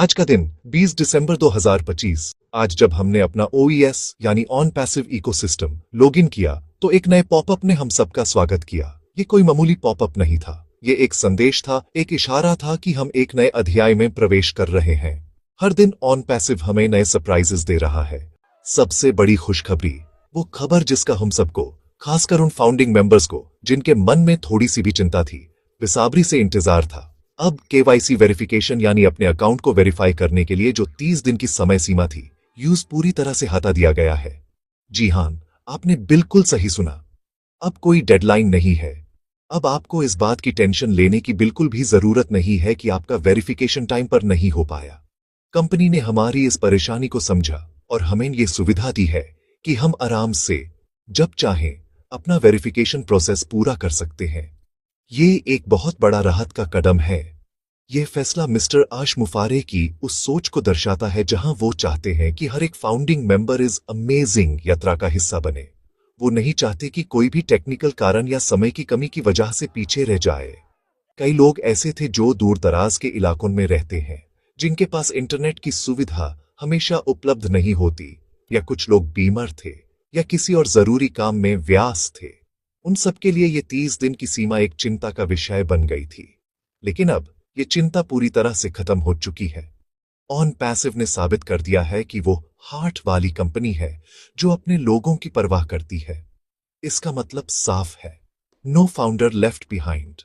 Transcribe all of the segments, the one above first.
आज का दिन 20 दिसंबर 2025। आज जब हमने अपना OES यानी ऑन पैसिव इकोसिस्टम लॉगिन किया तो एक नए पॉपअप ने हम सबका स्वागत किया। ये कोई मामूली पॉपअप नहीं था, ये एक संदेश था, एक इशारा था कि हम एक नए अध्याय में प्रवेश कर रहे हैं। हर दिन ऑन पैसिव हमें नए सरप्राइजेस दे रहा है। सबसे बड़ी खुशखबरी, वो खबर जिसका हम सबको, खासकर उन फाउंडिंग मेंबर्स को जिनके मन में थोड़ी सी भी चिंता थी, बेसब्री से इंतजार था। अब KYC वेरिफिकेशन यानी अपने अकाउंट को वेरीफाई करने के लिए जो 30 दिन की समय सीमा थी, यूज पूरी तरह से हटा दिया गया है। जी हां, आपने बिल्कुल सही सुना। अब कोई डेडलाइन नहीं है। अब आपको इस बात की टेंशन लेने की बिल्कुल भी जरूरत नहीं है कि आपका वेरिफिकेशन टाइम पर नहीं हो पाया। कंपनी ने हमारी इस परेशानी को समझा और हमें ये सुविधा दी है कि हम आराम से जब चाहें अपना वेरिफिकेशन प्रोसेस पूरा कर सकते हैं। ये एक बहुत बड़ा राहत का कदम है। ये फैसला मिस्टर आश मुफारे की उस सोच को दर्शाता है जहां वो चाहते हैं कि हर एक फाउंडिंग मेंबर इस अमेजिंग यात्रा का हिस्सा बने। वो नहीं चाहते कि कोई भी टेक्निकल कारण या समय की कमी की वजह से पीछे रह जाए। कई लोग ऐसे थे जो दूर दराज के इलाकों में रहते हैं, जिनके पास इंटरनेट की सुविधा हमेशा उपलब्ध नहीं होती, या कुछ लोग बीमार थे या किसी और जरूरी काम में व्यस्त थे। उन सबके लिए ये 30 दिन की सीमा एक चिंता का विषय बन गई थी। लेकिन अब ये चिंता पूरी तरह से खत्म हो चुकी है। ऑन पैसिव ने साबित कर दिया है कि वो हार्ट वाली कंपनी है जो अपने लोगों की परवाह करती है। इसका मतलब साफ है, नो फाउंडर लेफ्ट बिहाइंड।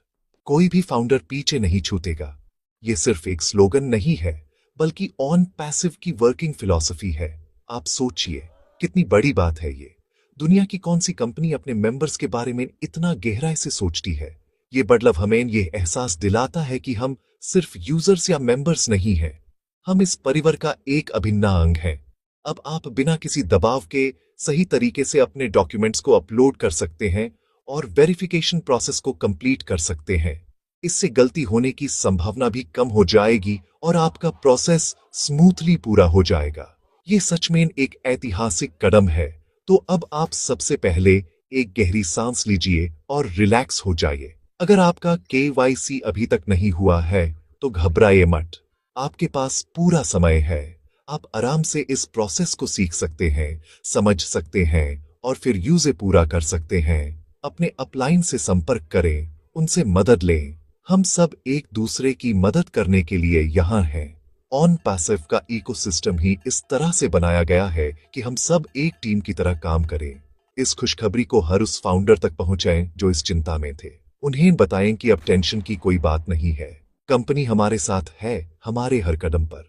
कोई भी फाउंडर पीछे नहीं छूटेगा। ये सिर्फ एक स्लोगन नहीं है, बल्कि ऑन पैसिव की वर्किंग फिलॉसफी है। आप सोचिए, कितनी बड़ी बात है ये। दुनिया की कौन सी कंपनी अपने मेंबर्स के बारे में इतना गहराई से सोचती है? ये बदलाव हमें ये एहसास दिलाता है कि हम सिर्फ यूजर्स या मेंबर्स नहीं हैं, हम इस परिवार का एक अभिन्न अंग हैं। अब आप बिना किसी दबाव के सही तरीके से अपने डॉक्यूमेंट्स को अपलोड कर सकते हैं और वेरिफिकेशन प्रोसेस को कंप्लीट कर सकते हैं। इससे गलती होने की संभावना भी कम हो जाएगी और आपका प्रोसेस स्मूथली पूरा हो जाएगा। ये सच में एक ऐतिहासिक कदम है। तो अब आप सबसे पहले एक गहरी सांस लीजिए और रिलैक्स हो जाइए। अगर आपका KYC अभी तक नहीं हुआ है तो घबराइए मत। आपके पास पूरा समय है। आप आराम से इस प्रोसेस को सीख सकते हैं, समझ सकते हैं और फिर यूज़ पूरा कर सकते हैं। अपने अपलाइन से संपर्क करें, उनसे मदद लें। हम सब एक दूसरे की मदद करने के लिए यहाँ हैं। ऑन पैसिव का इकोसिस्टम ही इस तरह से बनाया गया है कि हम सब एक टीम की तरह काम करें। इस खुशखबरी को हर उस फाउंडर तक पहुंचाएं जो इस चिंता में थे। उन्हें बताएं कि अब टेंशन की कोई बात नहीं है। कंपनी हमारे साथ है, हमारे हर कदम पर।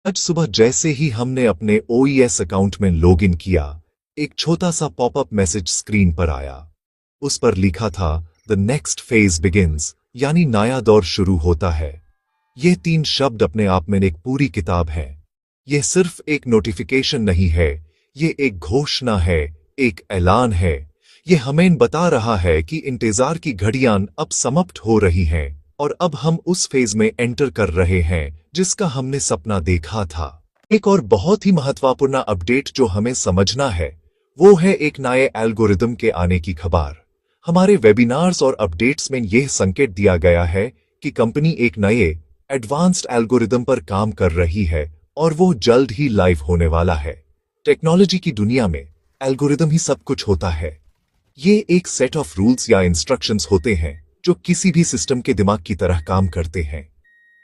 आज सुबह जैसे ही हमने अपने OES अकाउंट में लॉगिन किया, एक छोटा सा पॉपअप मैसेज स्क्रीन पर आया। उस पर लिखा था, द नेक्स्ट फेज बिगिंस, यानी नया दौर शुरू होता है। ये 3 शब्द अपने आप में एक पूरी किताब है। यह सिर्फ एक नोटिफिकेशन नहीं है, ये एक घोषणा है, एक ऐलान है। ये हमें बता रहा है कि इंतजार की घड़ियां अब समाप्त हो रही हैं और अब हम उस फेज में एंटर कर रहे हैं जिसका हमने सपना देखा था। एक और बहुत ही महत्वपूर्ण अपडेट जो हमें समझना है, वो है एक नए एल्गोरिदम के आने की खबर। हमारे वेबिनार्स और अपडेट्स में यह संकेत दिया गया है कि कंपनी एक नए एडवांस्ड एल्गोरिदम पर काम कर रही है और वो जल्द ही लाइव होने वाला है। टेक्नोलॉजी की दुनिया में एल्गोरिदम ही सब कुछ होता है। ये एक सेट ऑफ रूल्स या इंस्ट्रक्शंस होते हैं जो किसी भी सिस्टम के दिमाग की तरह काम करते हैं।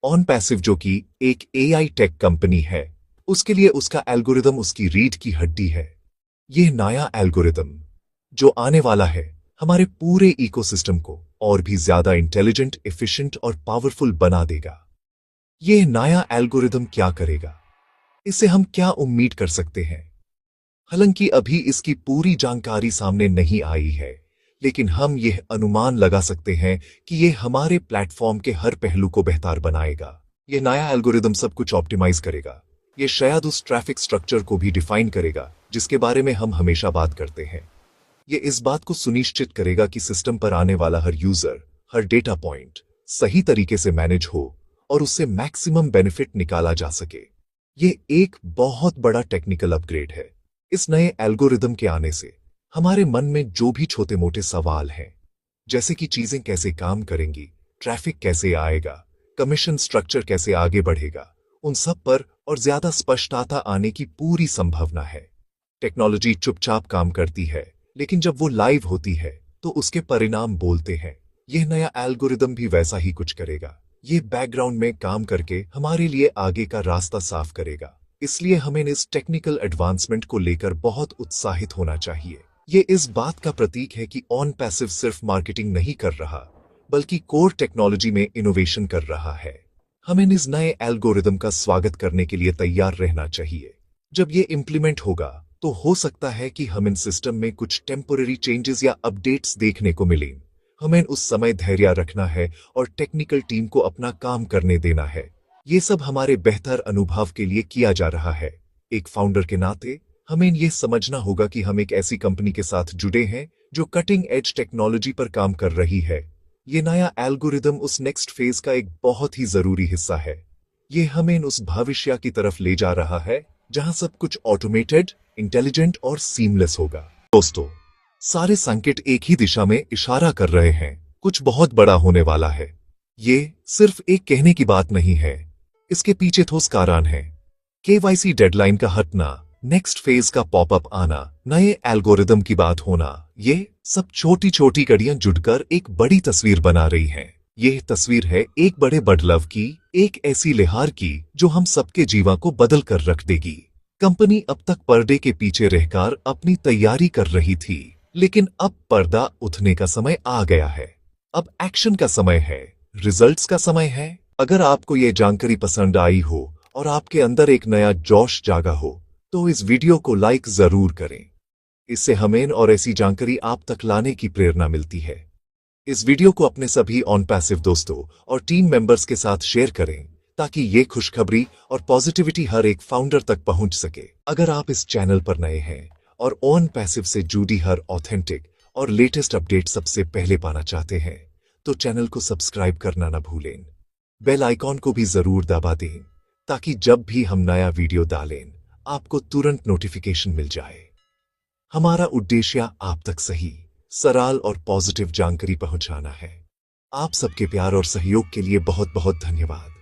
ऑन पैसिव जो कि एक AI टेक कंपनी है, उसके लिए उसका एल्गोरिदम उसकी रीढ़ की हड्डी है। यह नया एल्गोरिदम जो आने वाला है, हमारे पूरे इकोसिस्टम को और भी ज्यादा इंटेलिजेंट, एफिशिएंट और पावरफुल बना देगा। यह नया एल्गोरिदम क्या करेगा? इससे हम क्या उम्मीद कर सकते हैं? हालांकि अभी इसकी पूरी जानकारी सामने नहीं आई है, लेकिन हम यह अनुमान लगा सकते हैं कि यह हमारे प्लेटफॉर्म के हर पहलू को बेहतर बनाएगा। यह नया एल्गोरिदम सब कुछ ऑप्टिमाइज करेगा। यह शायद उस ट्रैफिक स्ट्रक्चर को भी डिफाइन करेगा जिसके बारे में हम हमेशा बात करते हैं। यह इस बात को सुनिश्चित करेगा कि सिस्टम पर आने वाला हर यूजर, हर डेटा पॉइंट सही तरीके से मैनेज हो और उससे मैक्सिमम बेनिफिट निकाला जा सके। यह एक बहुत बड़ा टेक्निकल अपग्रेड है। इस नए एल्गोरिदम के आने से हमारे मन में जो भी छोटे मोटे सवाल हैं, जैसे कि चीजें कैसे काम करेंगी, ट्रैफिक कैसे आएगा, कमीशन स्ट्रक्चर कैसे आगे बढ़ेगा, उन सब पर और ज्यादा स्पष्टता आने की पूरी संभावना है। टेक्नोलॉजी चुपचाप काम करती है, लेकिन जब वो लाइव होती है तो उसके परिणाम बोलते हैं। यह नया एल्गोरिदम भी वैसा ही कुछ करेगा। ये बैकग्राउंड में काम करके हमारे लिए आगे का रास्ता साफ करेगा। इसलिए हमें इस टेक्निकल एडवांसमेंट को लेकर बहुत उत्साहित होना चाहिए। ये इस बात का प्रतीक है कि ऑन पैसिव सिर्फ मार्केटिंग नहीं कर रहा, बल्कि कोर टेक्नोलॉजी में इनोवेशन कर रहा है। हमें इस नए एल्गोरिदम का स्वागत करने के लिए तैयार रहना चाहिए। जब ये इम्प्लीमेंट होगा तो हो सकता है कि हम इन सिस्टम में कुछ टेम्पोररी चेंजेस या अपडेट्स देखने को मिलें। हमें उस समय धैर्य रखना है और टेक्निकल टीम को अपना काम करने देना है। ये सब हमारे बेहतर अनुभव के लिए किया जा रहा है। एक फाउंडर के नाते हमें यह समझना होगा कि हम एक ऐसी कंपनी के साथ जुड़े हैं जो कटिंग एज टेक्नोलॉजी पर काम कर रही है। ये नया एल्गोरिदम उस नेक्स्ट फेज का एक बहुत ही जरूरी हिस्सा है। ये हमें उस भविष्य की तरफ ले जा रहा है जहां सब कुछ ऑटोमेटेड, इंटेलिजेंट और सीमलेस होगा। दोस्तों, सारे संकेत एक ही दिशा में इशारा कर रहे हैं। कुछ बहुत बड़ा होने वाला है। ये सिर्फ एक कहने की बात नहीं है, इसके पीछे ठोस कारण है। केवाईसी डेडलाइन का हटना, नेक्स्ट फेज का पॉपअप आना, नए एल्गोरिदम की बात होना, ये सब छोटी छोटी कड़ियां जुड़कर एक बड़ी तस्वीर बना रही हैं। यह तस्वीर है एक बड़े बदलाव की, एक ऐसी लिहार की जो हम सबके जीवन को बदल कर रख देगी। कंपनी अब तक पर्दे के पीछे रहकर अपनी तैयारी कर रही थी, लेकिन अब पर्दा उठने का समय आ गया है। अब एक्शन का समय है, रिजल्ट्स का समय है। अगर आपको ये जानकारी पसंद आई हो और आपके अंदर एक नया जोश जागा हो, तो इस वीडियो को लाइक जरूर करें। इससे हमें और ऐसी जानकारी आप तक लाने की प्रेरणा मिलती है। इस वीडियो को अपने सभी ऑन पैसिव दोस्तों और टीम मेंबर्स के साथ शेयर करें, ताकि ये खुशखबरी और पॉजिटिविटी हर एक फाउंडर तक पहुंच सके। अगर आप इस चैनल पर नए हैं और ऑन पैसिव से जुड़ी हर ऑथेंटिक और लेटेस्ट अपडेट सबसे पहले पाना चाहते हैं, तो चैनल को सब्सक्राइब करना न भूलें। बेल आइकॉन को भी जरूर दबा दें, ताकि जब भी हम नया वीडियो डालें आपको तुरंत नोटिफिकेशन मिल जाए। हमारा उद्देश्य आप तक सही, सरल और पॉजिटिव जानकारी पहुंचाना है। आप सबके प्यार और सहयोग के लिए बहुत बहुत धन्यवाद।